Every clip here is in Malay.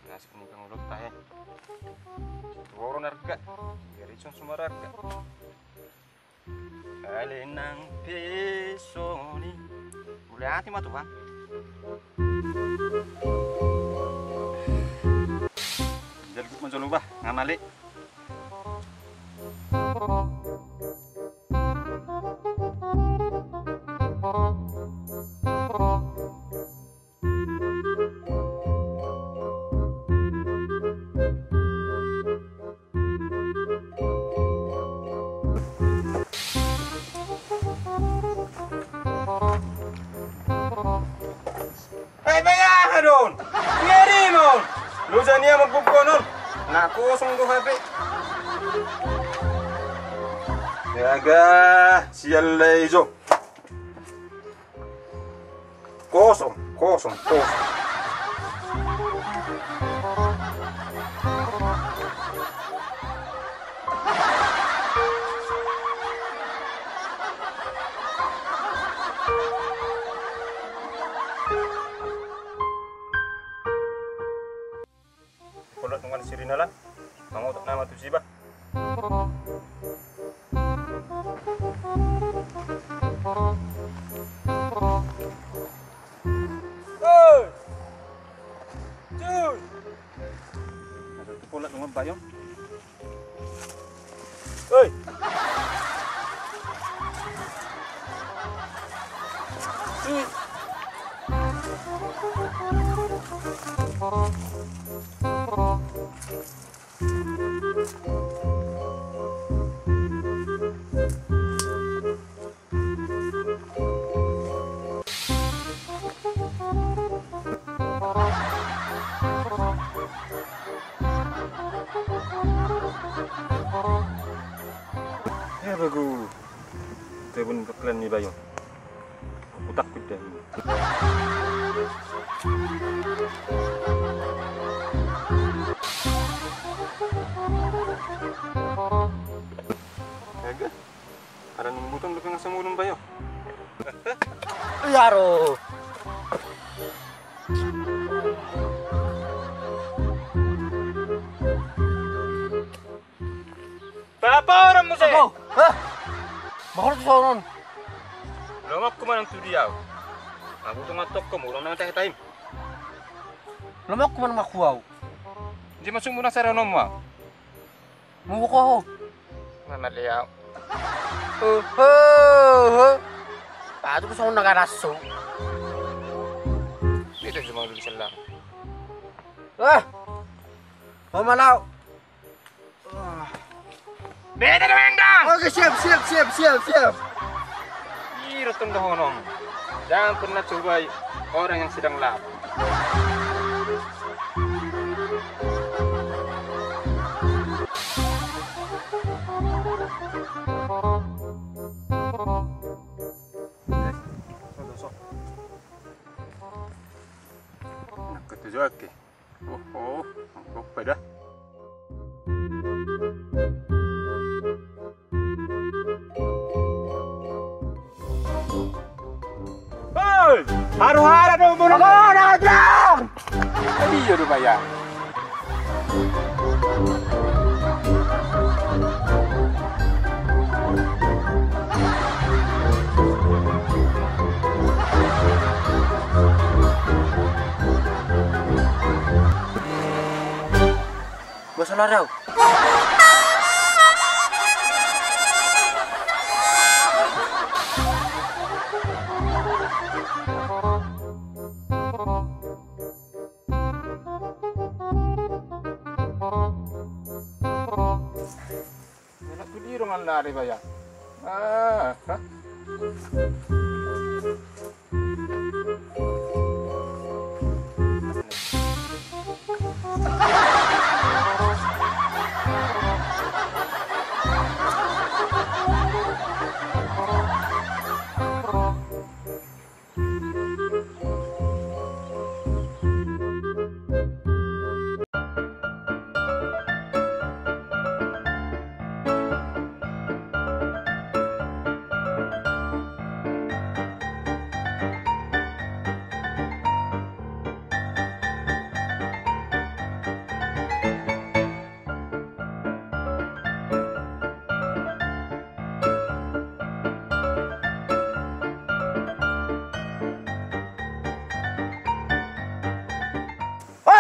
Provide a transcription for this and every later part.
Nasib ni kang ulot tayo. Tuwaro narga. Garison sumaraga. Alin ng piso ni. Mulai hati mah tuh, Bang. Jadi muncul ubah ngamali. Doon! Ngeri mo! Lusa niya magbubuo nun! Nakusong to habi! Yaga! Siyal leizo! Kosong! Kosong! Kosong! Kulot dengan sirina lang. Mangutok nama tu siba. Oi! Jun! Ada tu kulot dengan bayong. Oi! Ya bagus. Saya pun keklan ni bayong. Aku takut dah. Aga, ada nunggutan dekat nasa mulun bayo. Yaro. Papa orang mo sih? Hah? Bakit sa ron? Lomap ko man ang tudiyaw. Ako tumatok ko, murang naman tayo time. Lamak ko man makuwaw. Hindi masuk muna sa ranom mo. Muko ako. Mamaliyaw. Paano ko sa akong nagaraso? Dito sa mga lulisan lang. Pamalaw. Beda na mendang! Okay, siap. Iro tong dahonom. Jangan pernah coba orang yang sedang lapar. Nak ketujuh ke? Oh, angkok pada. Hei, haru-hara dong mulu. Ako, nakadyan! Hindi yun ba yan? Basta na raw. Ang lari ba yan? Ha?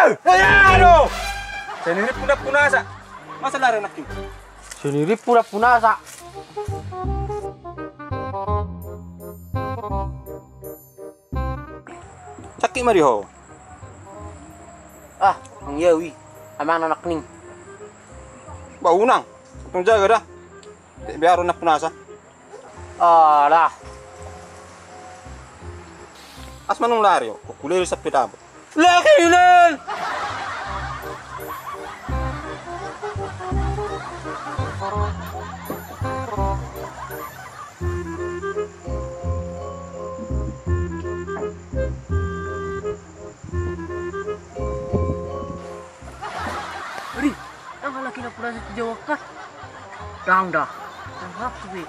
Aduh. Sendiri punah-punasa. Masa lari nak juga? Sendiri punasa. Sakit mari ho. Ah, ang yawi. Amang anak ning. Baunang. Tung jaga dah. Biar nak punasa. Alah. Asmanong lari ho. Kukulir sa pitabo. Lakinan! Ri, ang halaki na pula sa Jawa ka. Dang dah. Ang hap tu.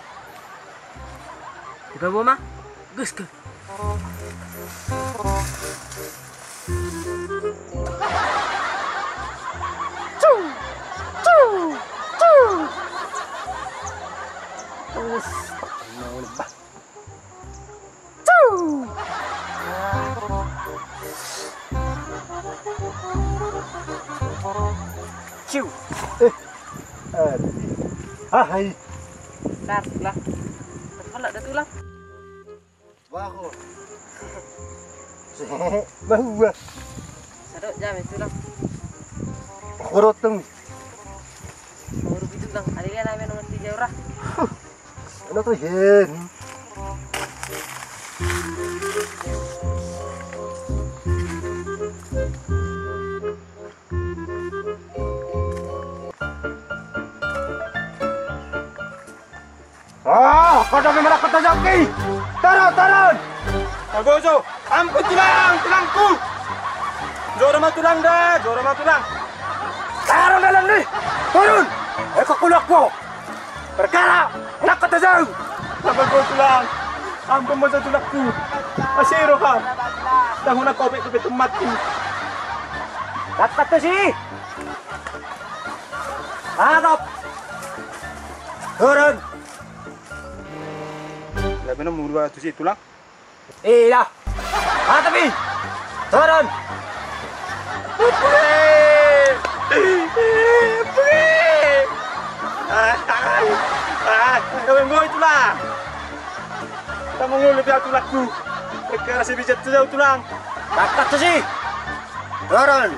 Diba mo ma? Gus ka. Ciu. Hai. Tar lah. Kalau dah tu lah. Bahu. Bahu. Sadok jam itu lah. Khorotong. Baru gitu lang. Hari ni namin naman tiga orang. Ano to yan? Kada may malakot na jockey! Taron! Agoso, ampun tulangku. Jora matulang dah, jora matulang. Taron na lang ni! Turun! Ay kakulak mo! Perkara! Lakot na jang! Sabag ko tulang. Ampun mo sa tulakku. Asiro ka. Dahon na kopit ko tumat ko. Lakot na si! Hanap! Turun! Labi na mulu tu si tulang. Iya! Hatapi! Turun! Gawin mo tulang. Kamu ngulip ya tulakku. Perkara si bijat tu jauh tulang. Lakot na si! Turun!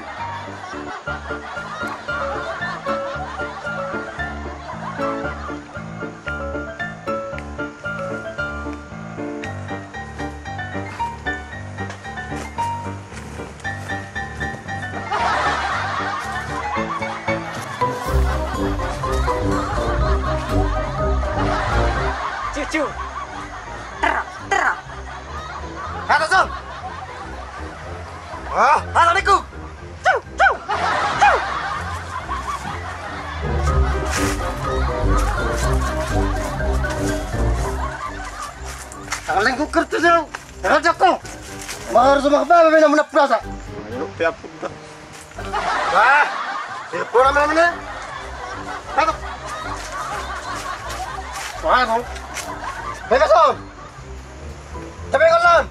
Ciu. Terang. Hatasam! Halaniku! Ciu. Aling ko kertas yang rajak ko. Mahar sa makbaba na muna prasa. Ayo, tiap dah. Ipo naman na. Tato. Wah, ko. Begason. Tabi ko lang.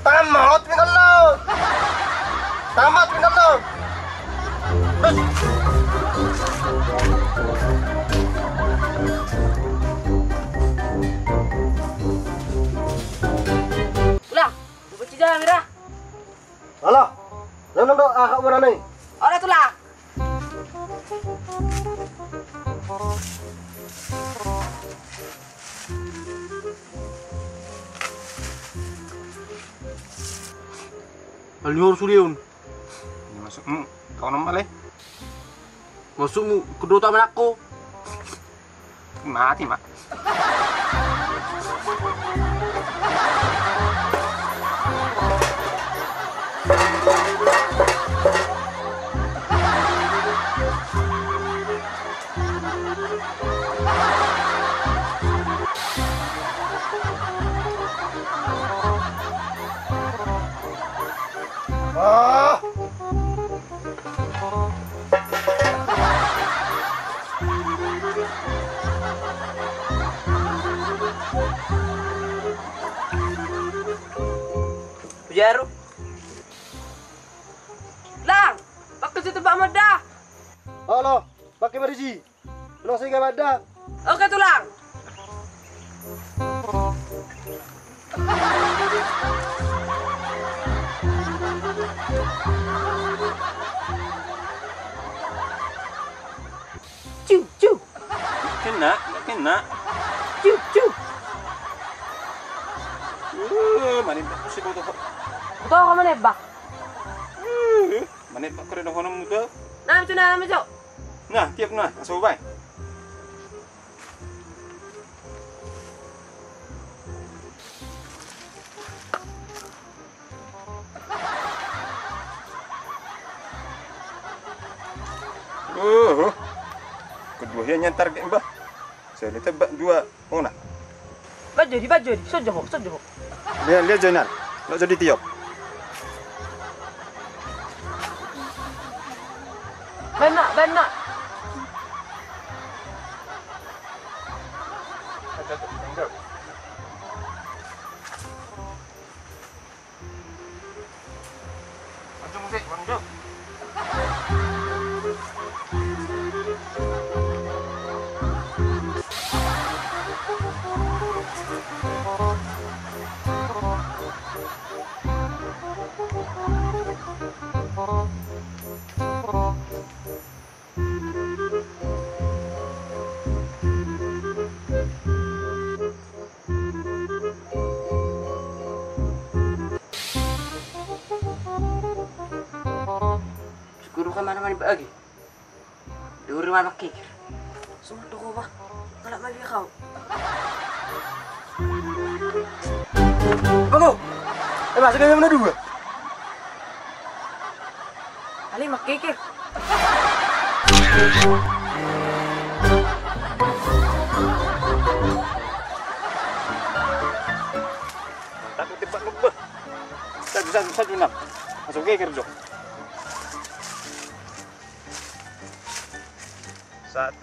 Tamat mi ko lang. Tamat mi ko lang. Ulah. Buat cija mira. Halo. Nang do akak mo na ni. Ada tu lah. Alnyor suliun. Masuk. Kau nama le? Masuk kedua taman aku. Mati mak. Jaru. ke situ Pak Mada. Halo, pakai berisi. Belum saya ada. Oke tulang. Ciu, ciu, Kena, nggak kena. ciu, ciu. Manit ako si Boto. Betul kamu nebak. Manit ako rin ako ng muda. Nama itu. Nah, tiap na. Asubay. Kedua yang target mbah. Saya lihat dua mana? Baju, sojoh. Lihat jangan. Nggak jadi tiap. Benak. Macam musik, Bang. Guru kemana-mana bagi. Di rumah pakai. Semua toko Pak. Kalau lagi kau. Bangu. Masuk ke mana dua? Ali makikir. Takut tempat lubah. Satu enam. Masuk ke kerja. 1,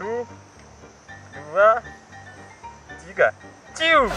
2, 3. Ciu.